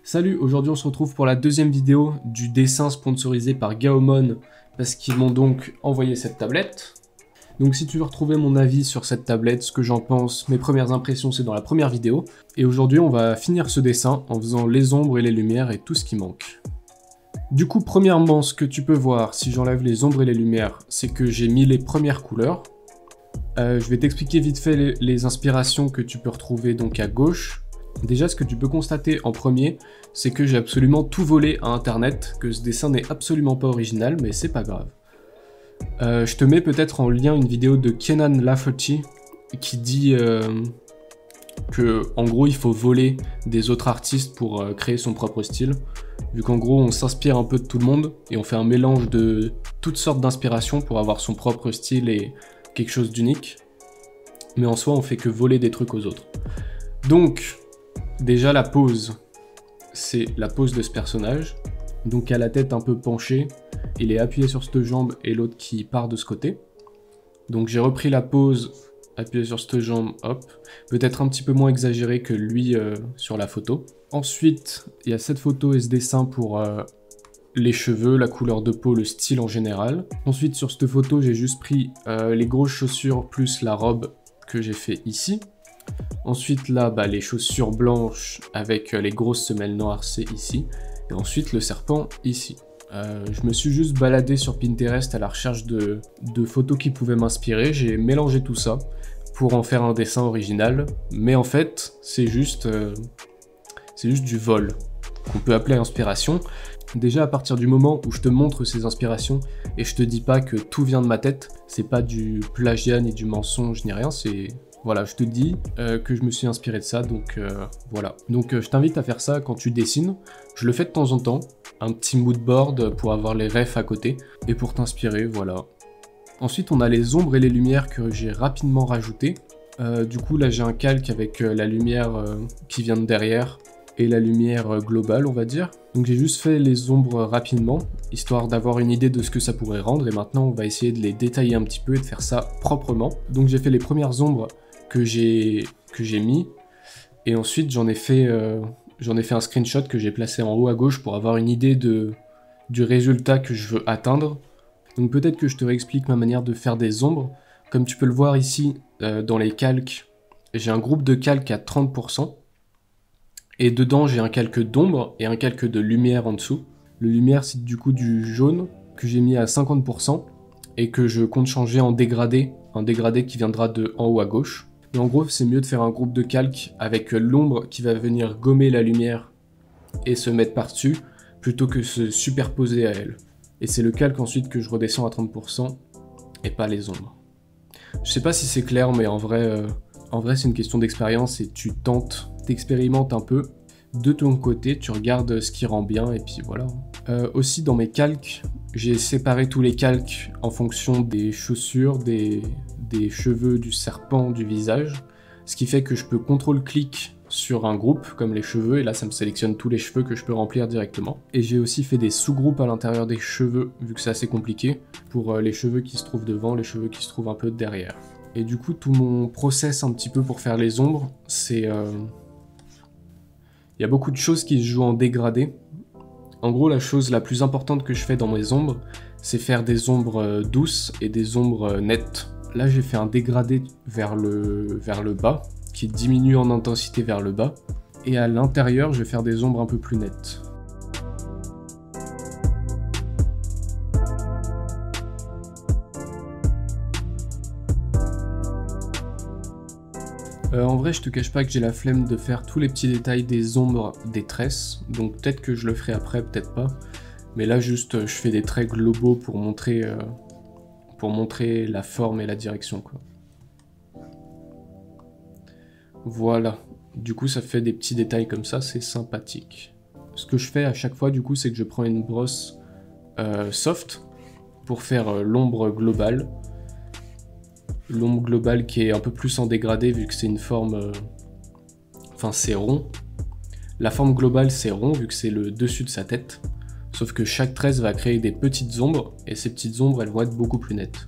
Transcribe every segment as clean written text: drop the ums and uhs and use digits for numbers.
Salut, aujourd'hui on se retrouve pour la deuxième vidéo du dessin sponsorisé par Gaomon parce qu'ils m'ont donc envoyé cette tablette. Donc si tu veux retrouver mon avis sur cette tablette, ce que j'en pense, mes premières impressions, c'est dans la première vidéo. Et aujourd'hui on va finir ce dessin en faisant les ombres et les lumières et tout ce qui manque. Du coup, premièrement, ce que tu peux voir si j'enlève les ombres et les lumières, c'est que j'ai mis les premières couleurs. Je vais t'expliquer vite fait les inspirations que tu peux retrouver donc à gauche. Déjà, ce que tu peux constater en premier, c'est que j'ai absolument tout volé à internet, que ce dessin n'est absolument pas original, mais c'est pas grave. Je te mets peut-être en lien une vidéo de Kenan Lafferty qui dit que en gros il faut voler des autres artistes pour créer son propre style, vu qu'en gros on s'inspire un peu de tout le monde et on fait un mélange de toutes sortes d'inspirations pour avoir son propre style et quelque chose d'unique, mais en soi on fait que voler des trucs aux autres. Donc déjà la pose, c'est la pose de ce personnage, donc à la tête un peu penchée, il est appuyé sur cette jambe et l'autre qui part de ce côté. Donc j'ai repris la pose, appuyé sur cette jambe, hop, peut-être un petit peu moins exagéré que lui sur la photo. Ensuite, il y a cette photo et ce dessin pour les cheveux, la couleur de peau, le style en général. Ensuite sur cette photo, j'ai juste pris les grosses chaussures plus la robe que j'ai fait ici. Ensuite là, les chaussures blanches avec les grosses semelles noires, c'est ici. Et ensuite le serpent ici. Je me suis juste baladé sur Pinterest à la recherche de photos qui pouvaient m'inspirer. J'ai mélangé tout ça pour en faire un dessin original. Mais en fait, c'est juste du vol, qu'on peut appeler inspiration. Déjà à partir du moment où je te montre ces inspirations et je te dis pas que tout vient de ma tête, c'est pas du plagiat ni du mensonge ni rien, c'est... Voilà, je te dis que je me suis inspiré de ça, donc voilà. Donc je t'invite à faire ça quand tu dessines. Je le fais de temps en temps, un petit mood board pour avoir les refs à côté et pour t'inspirer, voilà. Ensuite, on a les ombres et les lumières que j'ai rapidement rajoutées. Du coup, là, j'ai un calque avec la lumière qui vient de derrière et la lumière globale, on va dire. Donc j'ai juste fait les ombres rapidement, histoire d'avoir une idée de ce que ça pourrait rendre, et maintenant on va essayer de les détailler un petit peu et de faire ça proprement. Donc j'ai fait les premières ombres que j'ai mis, et ensuite j'en ai fait un screenshot que j'ai placé en haut à gauche pour avoir une idée du résultat que je veux atteindre. Donc peut-être que je te réexplique ma manière de faire des ombres. Comme tu peux le voir ici dans les calques, j'ai un groupe de calques à 30%, et dedans j'ai un calque d'ombre et un calque de lumière en dessous. Le lumière, c'est du coup du jaune que j'ai mis à 50% et que je compte changer en dégradé, un dégradé qui viendra de en haut à gauche. Et en gros, c'est mieux de faire un groupe de calques avec l'ombre qui va venir gommer la lumière et se mettre par-dessus, plutôt que se superposer à elle. Et c'est le calque ensuite que je redescends à 30% et pas les ombres. Je sais pas si c'est clair, mais en vrai c'est une question d'expérience et tu tentes, t'expérimentes un peu. De ton côté, tu regardes ce qui rend bien et puis voilà. Aussi dans mes calques, j'ai séparé tous les calques en fonction des chaussures, des cheveux, du serpent, du visage. Ce qui fait que je peux CTRL-clic sur un groupe comme les cheveux et là ça me sélectionne tous les cheveux que je peux remplir directement. Et j'ai aussi fait des sous-groupes à l'intérieur des cheveux vu que c'est assez compliqué pour les cheveux qui se trouvent devant, les cheveux qui se trouvent un peu derrière. Et du coup tout mon process un petit peu pour faire les ombres, c'est... Il y a beaucoup de choses qui se jouent en dégradé. En gros, la chose la plus importante que je fais dans mes ombres, c'est faire des ombres douces et des ombres nettes. Là, j'ai fait un dégradé vers le bas, qui diminue en intensité vers le bas. Et à l'intérieur, je vais faire des ombres un peu plus nettes. En vrai, je te cache pas que j'ai la flemme de faire tous les petits détails des ombres des tresses, donc peut-être que je le ferai après, peut-être pas. Mais là, juste, je fais des traits globaux pour montrer la forme et la direction, quoi. Voilà. Du coup, ça fait des petits détails comme ça, c'est sympathique. Ce que je fais à chaque fois, du coup, c'est que je prends une brosse soft pour faire l'ombre globale. L'ombre globale qui est un peu plus en dégradé vu que c'est une forme... Enfin, c'est rond. La forme globale, c'est rond vu que c'est le dessus de sa tête. Sauf que chaque tresse va créer des petites ombres, et ces petites ombres, elles vont être beaucoup plus nettes.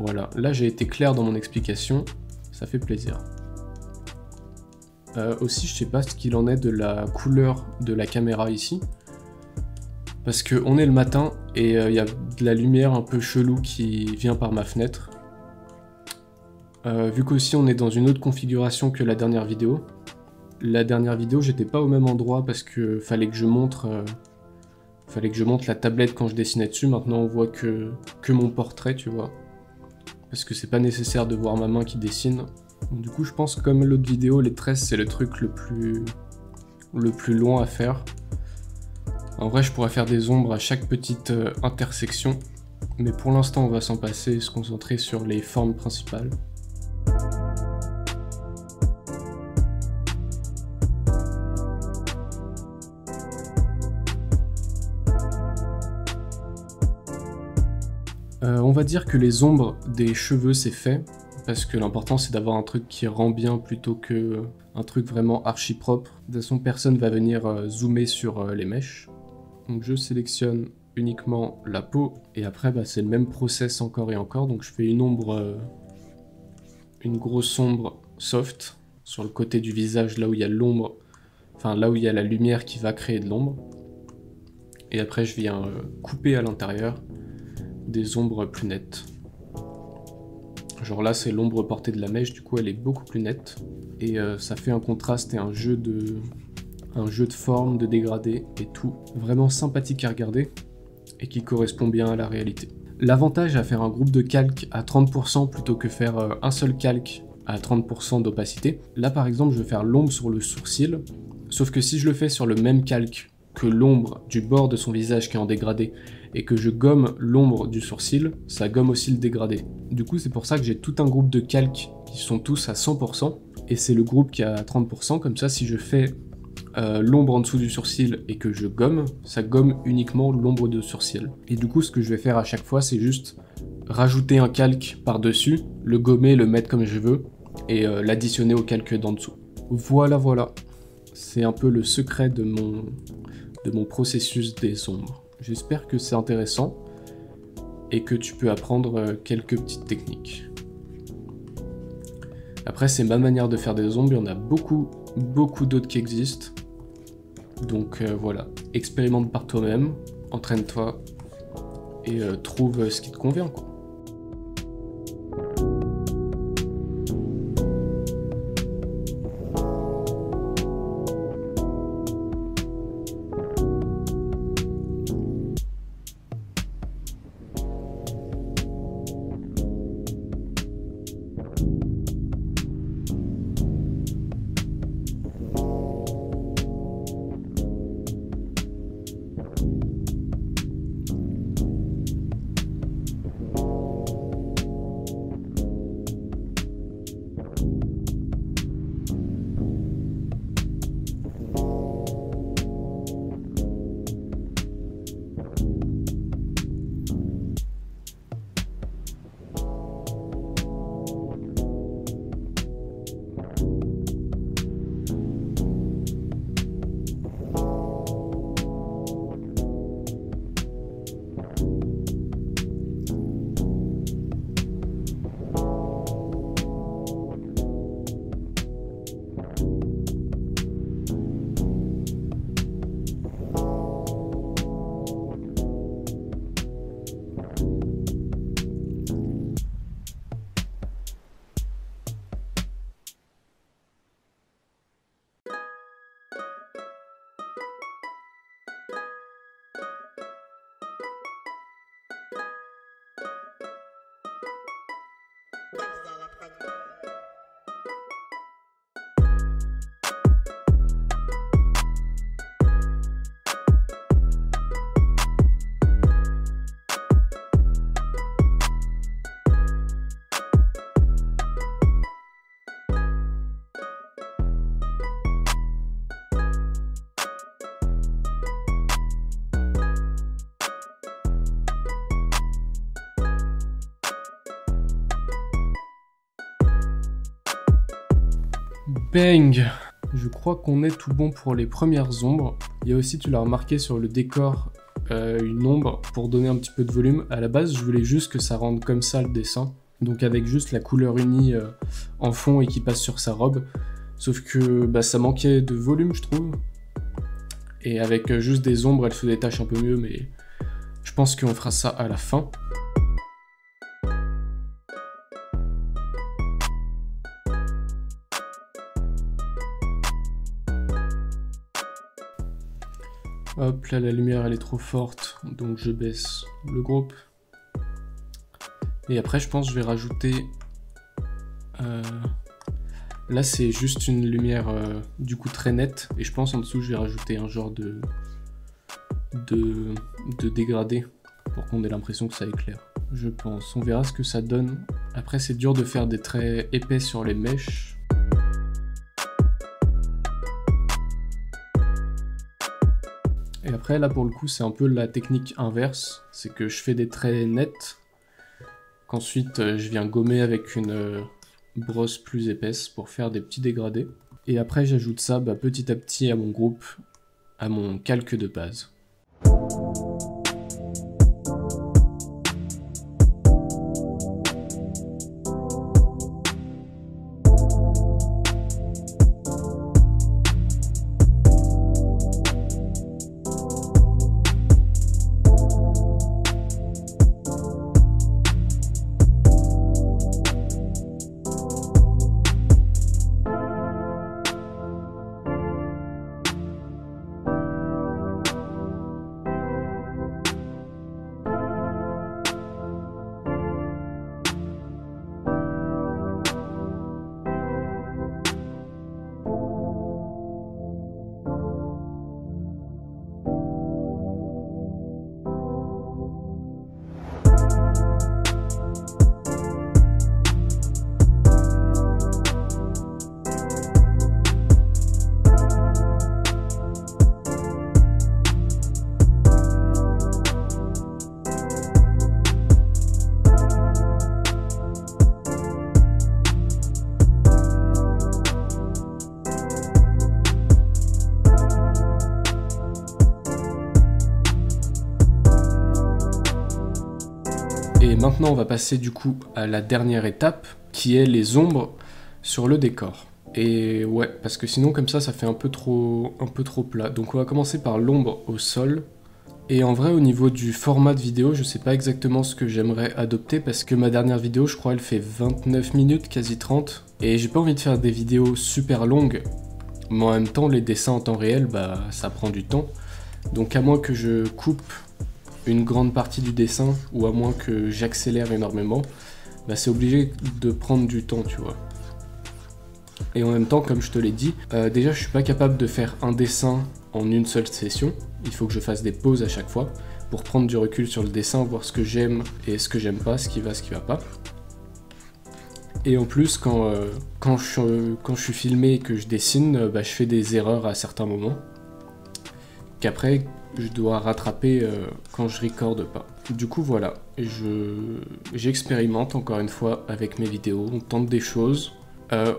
Voilà. Là, j'ai été clair dans mon explication. Ça fait plaisir. Aussi, je sais pas ce qu'il en est de la couleur de la caméra ici. Parce qu'on est le matin et il y a de la lumière un peu chelou qui vient par ma fenêtre. Vu qu'aussi on est dans une autre configuration que la dernière vidéo. La dernière vidéo, j'étais pas au même endroit parce que fallait que je montre la tablette quand je dessinais dessus. Maintenant, on voit que mon portrait, tu vois. Parce que c'est pas nécessaire de voir ma main qui dessine. Donc, du coup, je pense que comme l'autre vidéo, les tresses, c'est le truc le plus long à faire. En vrai, je pourrais faire des ombres à chaque petite intersection. Mais pour l'instant, on va s'en passer et se concentrer sur les formes principales. On va dire que les ombres des cheveux c'est fait, parce que l'important c'est d'avoir un truc qui rend bien plutôt que un truc vraiment archi propre. De toute façon personne va venir zoomer sur les mèches. Donc je sélectionne uniquement la peau, et après c'est le même process encore et encore, donc je fais une ombre, une grosse ombre soft, sur le côté du visage là où il y a l'ombre, enfin là où il y a la lumière qui va créer de l'ombre. Et après je viens couper à l'intérieur des ombres plus nettes. Genre là c'est l'ombre portée de la mèche, du coup elle est beaucoup plus nette. Et ça fait un contraste et un jeu de forme, de dégradé et tout. Vraiment sympathique à regarder et qui correspond bien à la réalité. L'avantage à faire un groupe de calque à 30% plutôt que faire un seul calque à 30% d'opacité. Là par exemple je vais faire l'ombre sur le sourcil, sauf que si je le fais sur le même calque que l'ombre du bord de son visage qui est en dégradé, et que je gomme l'ombre du sourcil, ça gomme aussi le dégradé. Du coup c'est pour ça que j'ai tout un groupe de calques qui sont tous à 100%, et c'est le groupe qui est à 30%, comme ça si je fais l'ombre en dessous du sourcil et que je gomme, ça gomme uniquement l'ombre de sourcil. Et du coup ce que je vais faire à chaque fois c'est juste rajouter un calque par-dessus, le gommer, le mettre comme je veux, et l'additionner au calque d'en dessous. Voilà. C'est un peu le secret de mon processus des ombres. J'espère que c'est intéressant et que tu peux apprendre quelques petites techniques. Après, c'est ma manière de faire des ombres, il y en a beaucoup d'autres qui existent. Donc voilà, expérimente par toi-même, entraîne-toi et trouve ce qui te convient, quoi. Bang! Je crois qu'on est tout bon pour les premières ombres. Il y a aussi, tu l'as remarqué sur le décor, une ombre pour donner un petit peu de volume. À la base, je voulais juste que ça rende comme ça le dessin. Donc avec juste la couleur unie en fond et qui passe sur sa robe. Sauf que bah, ça manquait de volume, je trouve. Et avec juste des ombres, elle se détache un peu mieux, mais je pense qu'on fera ça à la fin. Hop, là la lumière elle est trop forte, donc je baisse le groupe. Et après je pense que je vais rajouter... Là c'est juste une lumière du coup très nette, et je pense en dessous je vais rajouter un genre de dégradé pour qu'on ait l'impression que ça éclaire. Je pense, on verra ce que ça donne. Après c'est dur de faire des traits épais sur les mèches. Et après là pour le coup c'est un peu la technique inverse, c'est que je fais des traits nets, qu'ensuite je viens gommer avec une brosse plus épaisse pour faire des petits dégradés. Et après j'ajoute ça petit à petit à mon groupe, à mon calque de base. Et maintenant on va passer du coup à la dernière étape qui est les ombres sur le décor. Et ouais, parce que sinon comme ça fait un peu trop plat. Donc on va commencer par l'ombre au sol. Et en vrai au niveau du format de vidéo, je sais pas exactement ce que j'aimerais adopter parce que ma dernière vidéo je crois elle fait 29 minutes, quasi 30. Et j'ai pas envie de faire des vidéos super longues. Mais en même temps les dessins en temps réel ça prend du temps. Donc à moins que je coupe une grande partie du dessin, ou à moins que j'accélère énormément, c'est obligé de prendre du temps, tu vois. Et en même temps, comme je te l'ai dit, déjà je suis pas capable de faire un dessin en une seule session, il faut que je fasse des pauses à chaque fois, pour prendre du recul sur le dessin, voir ce que j'aime et ce que j'aime pas, ce qui va pas. Et en plus, quand je suis filmé et que je dessine, je fais des erreurs à certains moments, qu'après je dois rattraper quand je recorde pas. Du coup voilà, j'expérimente encore une fois avec mes vidéos, on tente des choses.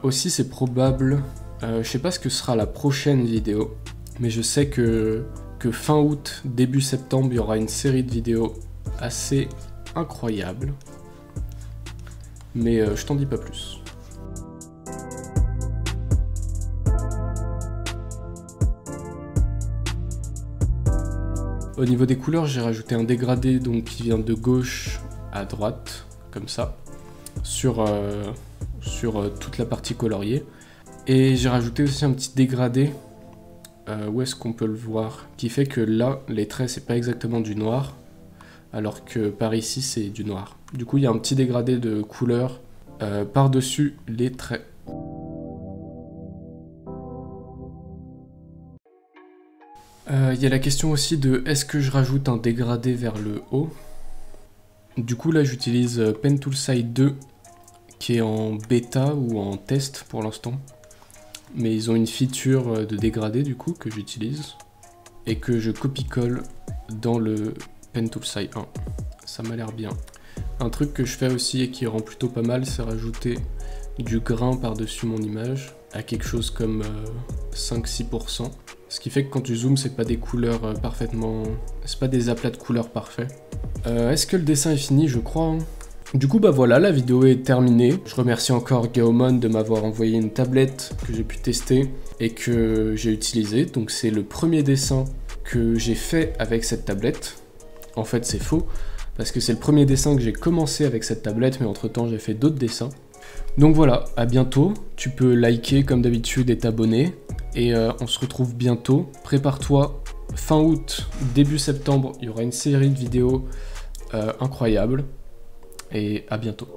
Aussi c'est probable, je sais pas ce que sera la prochaine vidéo, mais je sais que fin août, début septembre, il y aura une série de vidéos assez incroyable. Mais je t'en dis pas plus. Au niveau des couleurs, j'ai rajouté un dégradé donc, qui vient de gauche à droite, comme ça, sur toute la partie coloriée. Et j'ai rajouté aussi un petit dégradé, où est-ce qu'on peut le voir, qui fait que là, les traits, c'est pas exactement du noir, alors que par ici, c'est du noir. Du coup, il y a un petit dégradé de couleur par-dessus les traits. Il y a la question aussi de est-ce que je rajoute un dégradé vers le haut. Du coup là j'utilise Pentoolside 2 qui est en bêta ou en test pour l'instant. Mais ils ont une feature de dégradé du coup que j'utilise et que je copie-colle dans le Pentoolside 1. Ça m'a l'air bien. Un truc que je fais aussi et qui rend plutôt pas mal, c'est rajouter du grain par-dessus mon image à quelque chose comme 5-6%. Ce qui fait que quand tu zoomes, c'est pas des couleurs parfaitement... C'est pas des aplats de couleurs parfaits. Est-ce que le dessin est fini? Je crois. Hein. Du coup bah voilà, la vidéo est terminée. Je remercie encore Gaomon de m'avoir envoyé une tablette que j'ai pu tester et que j'ai utilisée. Donc c'est le premier dessin que j'ai fait avec cette tablette. En fait c'est faux, parce que c'est le premier dessin que j'ai commencé avec cette tablette, mais entre temps j'ai fait d'autres dessins. Donc voilà, à bientôt, tu peux liker comme d'habitude et t'abonner, et on se retrouve bientôt. Prépare-toi, fin août, début septembre, il y aura une série de vidéos incroyables, et à bientôt.